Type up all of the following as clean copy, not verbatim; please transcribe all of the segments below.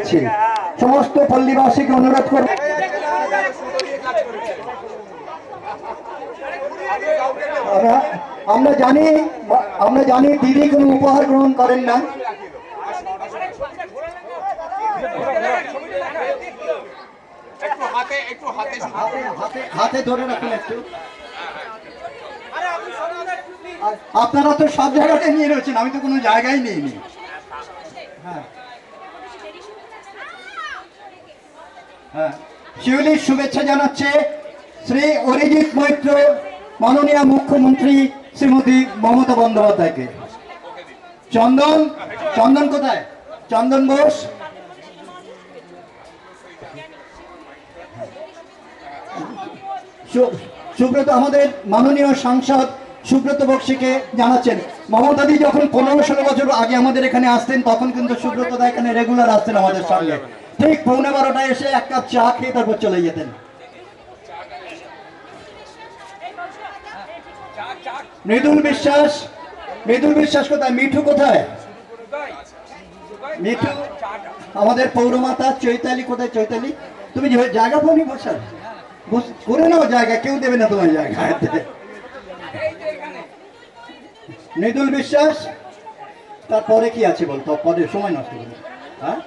দিচ্ছি। সমস্ত পল্লীবাসীকে অনুরোধ করব, আমরা জানি দিদি কোনো উপহার গ্রহণ করেন না। হাতে ধরে রাখুন একটু। আপনারা তো সব জায়গাতে নিয়ে রয়েছেন, আমি তো কোনো জায়গায় নিইনি। হ্যাঁ হ্যাঁ, শিউলির শুভেচ্ছা জানাচ্ছে শ্রী অরিজিৎ মৈত্র, মাননীয় মুখ্যমন্ত্রী শ্রীমতী মমতা বন্দ্যোপাধ্যায়কে। চন্দন, চন্দন কোথায়? চন্দন বোস। সুব্রত, আমাদের মাননীয় সাংসদ সুব্রত বক্সিকে জানাচ্ছেন, মমতাদি যখন 15-16 বছর আগে আমাদের এখানে আসতেন তখন কিন্তু সুব্রত দা এখানে রেগুলার আসতেন আমাদের সঙ্গে। ঠিক 11:15টায় এসে এক কাপ চা খেয়ে তারপর চলে যেতেন। মৃদুল বিশ্বাস, মৃদুল বিশ্বাস কোথায়? মিঠু কোথায়? মিঠু। আমাদের পৌরমাতা চৈতালি কোথায়? চৈতালি, তুমি জায়গা পাওনি বসার? করে নাও জায়গা, কেউ দেবে না তোমার জায়গা। মৃদুল বিশ্বাস, তারপরে কি আছে বলতো? পরে সময় নষ্ট করবে। হ্যাঁ,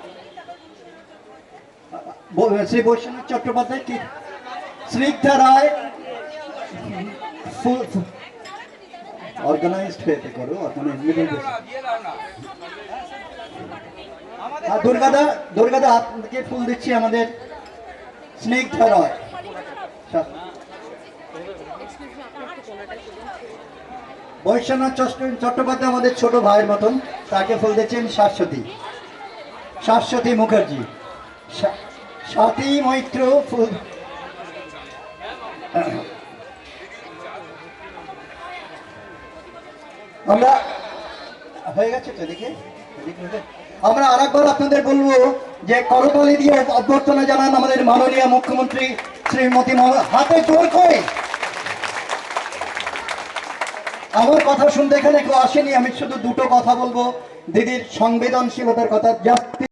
শ্রী বৈশ্বনাথ চট্টোপাধ্যায়, কি স্নিগ্ধা রায়, অর্গানাইজড হয়ে করো। দুর্গাদা, দুর্গাদা আপনাকে ফুল দিচ্ছি। আমাদের স্নিগ্ধা রায়, বৈশ্বনাথ চট্টোপাধ্যায় আমাদের ছোট ভাইয়ের মতন, তাকে ফুল দিচ্ছেন শাশ্বতী, শাশ্বতী মুখার্জি, স্বাতী মৈত্র ফুল। আমরা হয়ে গেছে তো এদিকে। আমরা আরেকবার আপনাদের বলবো যে করতালি দিয়ে অভ্যর্থনা জানান আমাদের মাননীয় মুখ্যমন্ত্রী শ্রীমতী হাতে জোর করে। আমার কথা শুনতে এখানে কেউ আসেনি, আমি শুধু দুটো কথা বলবো দিদির সংবেদনশীলতার কথা।